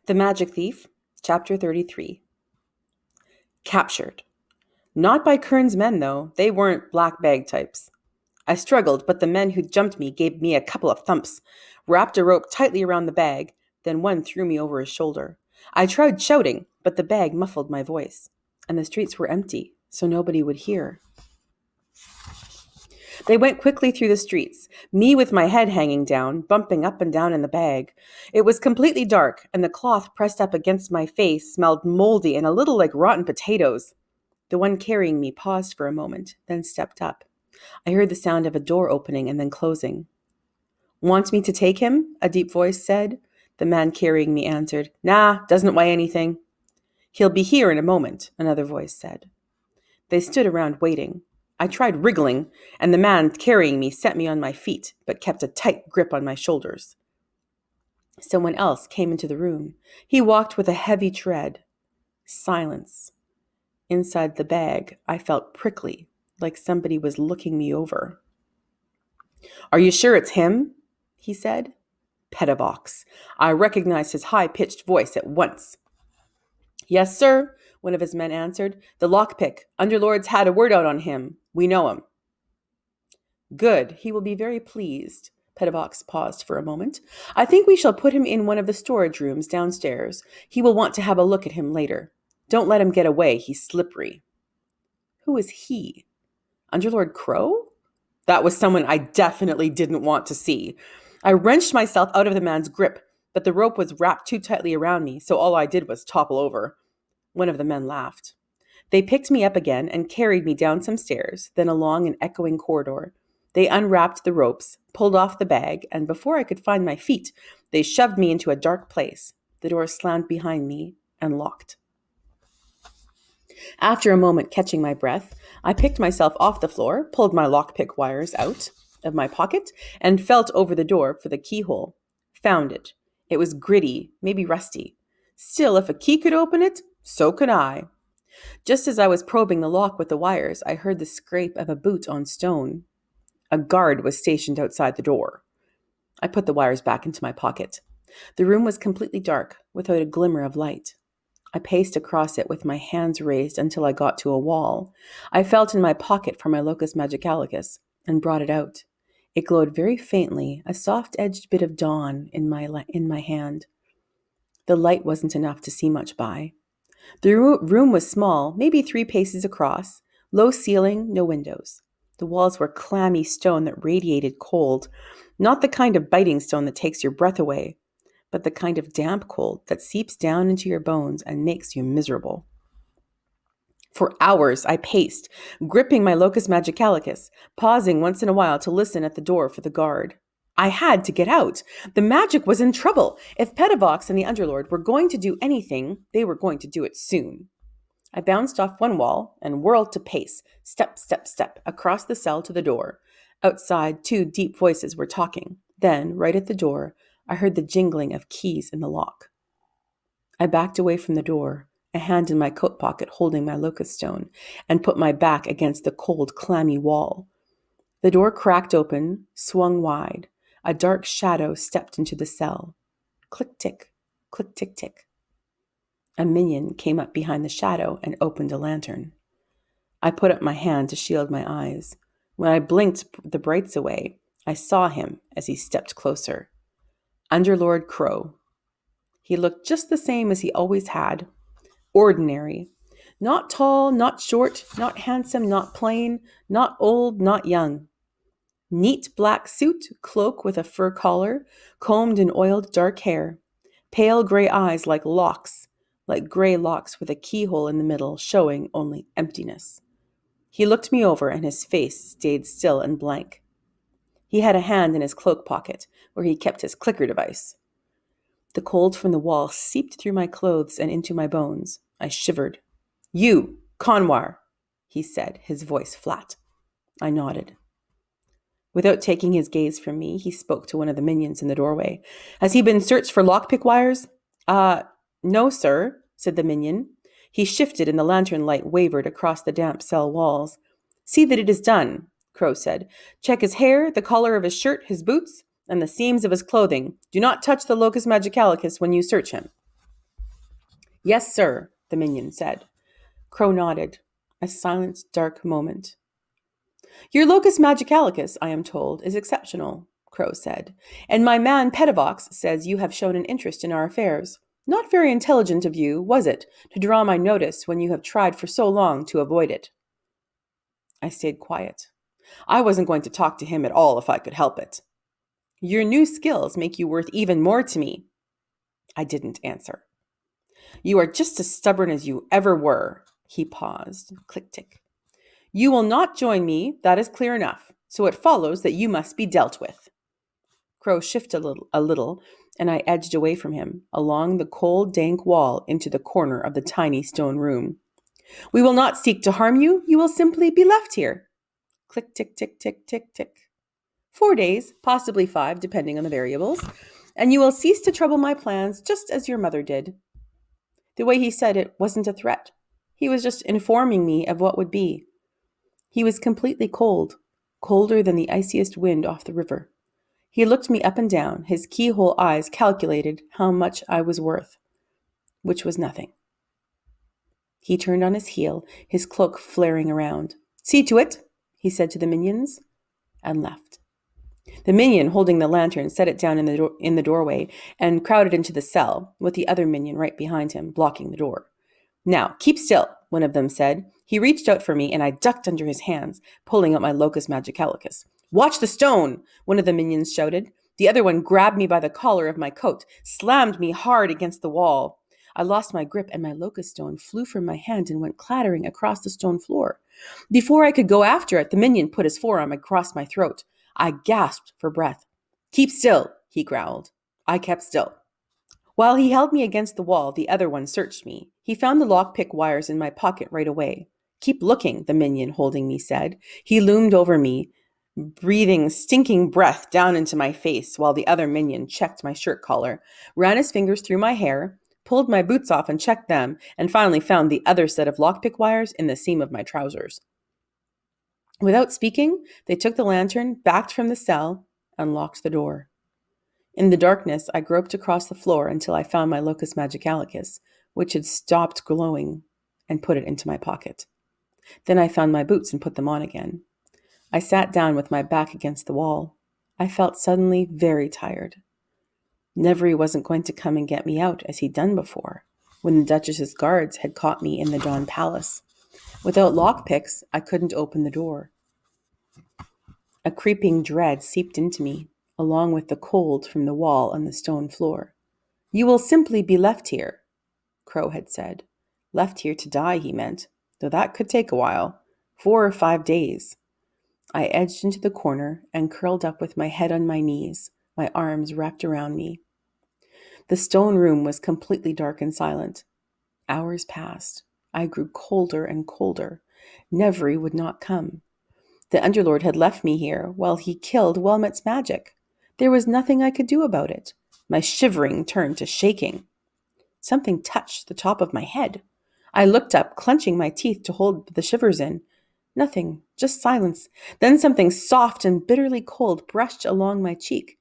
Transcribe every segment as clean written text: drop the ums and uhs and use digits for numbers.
The Magic Thief, Chapter 33. Captured. Not by Kern's men, though. They weren't black bag types. I struggled, but the men who jumped me gave me a couple of thumps, wrapped a rope tightly around the bag, then one threw me over his shoulder. I tried shouting, but the bag muffled my voice, and the streets were empty, so nobody would hear. They went quickly through the streets, me with my head hanging down, bumping up and down in the bag. It was completely dark, and the cloth pressed up against my face smelled moldy and a little like rotten potatoes. The one carrying me paused for a moment, then stepped up. I heard the sound of a door opening and then closing. "Want me to take him?" a deep voice said. The man carrying me answered, "Nah, doesn't weigh anything." "He'll be here in a moment," another voice said. They stood around waiting. I tried wriggling, and the man carrying me set me on my feet, but kept a tight grip on my shoulders. Someone else came into the room. He walked with a heavy tread. Silence. Inside the bag, I felt prickly, like somebody was looking me over. "Are you sure it's him?" he said. Petavox. I recognized his high-pitched voice at once. "Yes, sir," one of his men answered. "The lockpick. Underlord's had a word out on him. We know him." "Good. He will be very pleased." Petavox paused for a moment. "I think we shall put him in one of the storage rooms downstairs. He will want to have a look at him later. Don't let him get away. He's slippery." Who is he? Underlord Crow? That was someone I definitely didn't want to see. I wrenched myself out of the man's grip, but the rope was wrapped too tightly around me, so all I did was topple over. One of the men laughed. They picked me up again and carried me down some stairs, then along an echoing corridor. They unwrapped the ropes, pulled off the bag, and before I could find my feet, they shoved me into a dark place. The door slammed behind me and locked. After a moment catching my breath, I picked myself off the floor, pulled my lockpick wires out of my pocket, and felt over the door for the keyhole. Found it. It was gritty, maybe rusty. Still, if a key could open it, so could I. Just as I was probing the lock with the wires, I heard the scrape of a boot on stone. A guard was stationed outside the door. I put the wires back into my pocket. The room was completely dark, without a glimmer of light. I paced across it with my hands raised until I got to a wall. I felt in my pocket for my locus magicalicus and brought it out. It glowed very faintly, a soft-edged bit of dawn in my hand. The light wasn't enough to see much by. The room was small, maybe 3 paces across, low ceiling, no windows. The walls were clammy stone that radiated cold, not the kind of biting stone that takes your breath away, but the kind of damp cold that seeps down into your bones and makes you miserable. For hours I paced, gripping my locus magicalicus, pausing once in a while to listen at the door for the guard. I had to get out. The magic was in trouble. If Petavox and the Underlord were going to do anything, they were going to do it soon. I bounced off one wall and whirled to pace, step, step, step, across the cell to the door. Outside, 2 deep voices were talking. Then, right at the door, I heard the jingling of keys in the lock. I backed away from the door, a hand in my coat pocket holding my locust stone, and put my back against the cold, clammy wall. The door cracked open, swung wide. A dark shadow stepped into the cell. Click-tick, click-tick-tick. A minion came up behind the shadow and opened a lantern. I put up my hand to shield my eyes. When I blinked the brights away, I saw him as he stepped closer. Underlord Crow. He looked just the same as he always had. Ordinary. Not tall, not short, not handsome, not plain, not old, not young. Neat black suit, cloak with a fur collar, combed and oiled dark hair. Pale gray eyes like gray locks with a keyhole in the middle showing only emptiness. He looked me over and his face stayed still and blank. He had a hand in his cloak pocket where he kept his clicker device. The cold from the wall seeped through my clothes and into my bones. I shivered. "You, Conwar," he said, his voice flat. I nodded. Without taking his gaze from me, he spoke to one of the minions in the doorway. "Has he been searched for lockpick wires?" No, sir," said the minion. He shifted and the lantern light wavered across the damp cell walls. "See that it is done," Crow said. "Check his hair, the collar of his shirt, his boots, and the seams of his clothing. Do not touch the locus magicalicus when you search him." Yes, sir, the minion said. Crow nodded. A silent, dark moment. Your locus magicalicus, I am told, is exceptional, Crow said, and my man Petavox says you have shown an interest in our affairs. Not very intelligent of you, was it, to draw my notice when you have tried for so long to avoid it? I stayed quiet. I wasn't going to talk to him at all if I could help it. Your new skills make you worth even more to me. I didn't answer. You are just as stubborn as you ever were. He paused. Click tick. You will not join me, that is clear enough. So it follows that you must be dealt with. Crow shifted a little, and I edged away from him, along the cold, dank wall into the corner of the tiny stone room. We will not seek to harm you. You will simply be left here. Click, tick, tick, tick, tick, tick. 4 days, possibly 5, depending on the variables, and you will cease to trouble my plans just as your mother did. The way he said it wasn't a threat. He was just informing me of what would be. He was completely cold, colder than the iciest wind off the river. He looked me up and down, his keyhole eyes calculated how much I was worth, which was nothing. He turned on his heel, his cloak flaring around. See to it, he said to the minions, and left. The minion holding the lantern set it down in the doorway and crowded into the cell, with the other minion right behind him, blocking the door. Now, keep still, one of them said. He reached out for me, and I ducked under his hands, pulling out my locus magicalicus. Watch the stone, one of the minions shouted. The other one grabbed me by the collar of my coat, slammed me hard against the wall. I lost my grip, and my locust stone flew from my hand and went clattering across the stone floor. Before I could go after it, the minion put his forearm across my throat. I gasped for breath. Keep still, he growled. I kept still. While he held me against the wall, the other one searched me. He found the lockpick wires in my pocket right away. Keep looking, the minion holding me said. He loomed over me, breathing stinking breath down into my face while the other minion checked my shirt collar, ran his fingers through my hair, pulled my boots off and checked them, and finally found the other set of lockpick wires in the seam of my trousers. Without speaking, they took the lantern, backed from the cell, and locked the door. In the darkness, I groped across the floor until I found my locus magicalicus, which had stopped glowing, and put it into my pocket. Then I found my boots and put them on again. I sat down with my back against the wall. I felt suddenly very tired. Nevery wasn't going to come and get me out as he'd done before, when the Duchess's guards had caught me in the Dawn Palace. Without lockpicks, I couldn't open the door. A creeping dread seeped into me, along with the cold from the wall and the stone floor. You will simply be left here, Crow had said. Left here to die, he meant, though that could take a while, 4 or 5 days. I edged into the corner and curled up with my head on my knees, my arms wrapped around me. The stone room was completely dark and silent. Hours passed. I grew colder and colder. Nevery would not come. The Underlord had left me here while he killed Wilmot's magic. There was nothing I could do about it. My shivering turned to shaking. Something touched the top of my head. I looked up, clenching my teeth to hold the shivers in. Nothing, just silence. Then something soft and bitterly cold brushed along my cheek.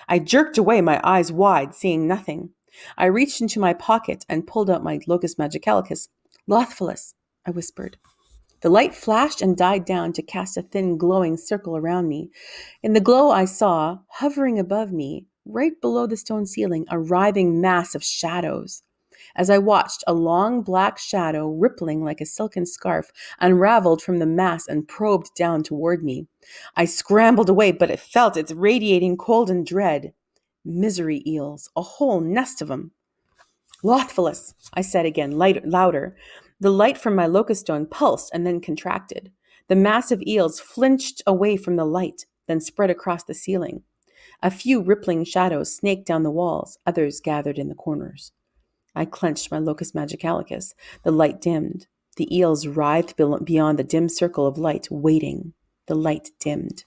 I jerked away, my eyes wide, seeing nothing. I reached into my pocket and pulled out my locus magicalicus. Lothphilus, I whispered. The light flashed and died down to cast a thin glowing circle around me. In the glow I saw, hovering above me, right below the stone ceiling, a writhing mass of shadows. As I watched, a long black shadow, rippling like a silken scarf, unraveled from the mass and probed down toward me. I scrambled away, but it felt its radiating cold and dread. Misery eels, a whole nest of them. Lothphilus, I said again, louder. The light from my locust stone pulsed and then contracted. The massive eels flinched away from the light, then spread across the ceiling. A few rippling shadows snaked down the walls, others gathered in the corners. I clenched my locus magicalicus. The light dimmed. The eels writhed beyond the dim circle of light, waiting. The light dimmed.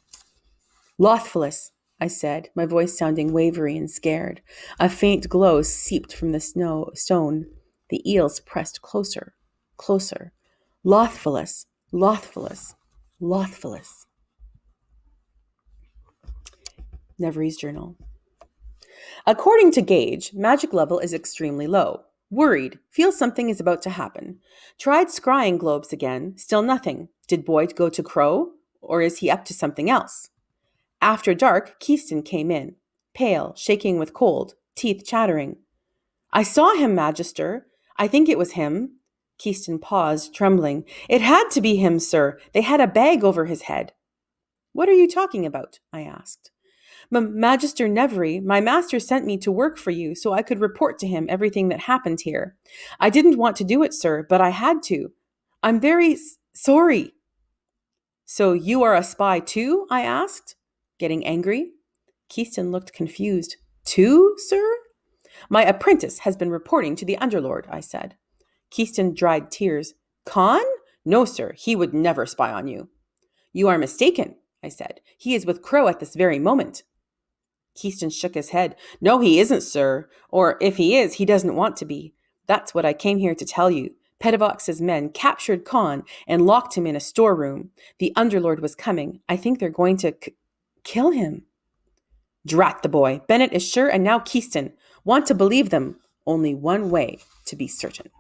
Lothphilus, I said, my voice sounding wavery and scared. A faint glow seeped from the stone. The eels pressed closer, closer. Lothphilus, Lothphilus, Lothphilus. Nevery's journal. According to Gage, magic level is extremely low. Worried. Feel something is about to happen. Tried scrying globes again. Still nothing. Did Boyd go to Crow? Or is he up to something else? After dark, Keyston came in. Pale, shaking with cold, teeth chattering. I saw him, Magister. I think it was him. Keyston paused, trembling. It had to be him, sir. They had a bag over his head. What are you talking about? I asked. Magister Nevery, my master sent me to work for you so I could report to him everything that happened here. I didn't want to do it, sir, but I had to. I'm very sorry. So you are a spy too? I asked, getting angry. Keyston looked confused. Too, sir? My apprentice has been reporting to the Underlord, I said. Keyston dried tears. Con? No, sir, he would never spy on you. You are mistaken, I said. He is with Crow at this very moment. Keyston shook his head. No, he isn't, sir. Or if he is, he doesn't want to be. That's what I came here to tell you. Petavox's men captured Khan and locked him in a storeroom. The Underlord was coming. I think they're going to kill him. Drat the boy. Bennett is sure, and now Keyston. Want to believe them. Only one way to be certain.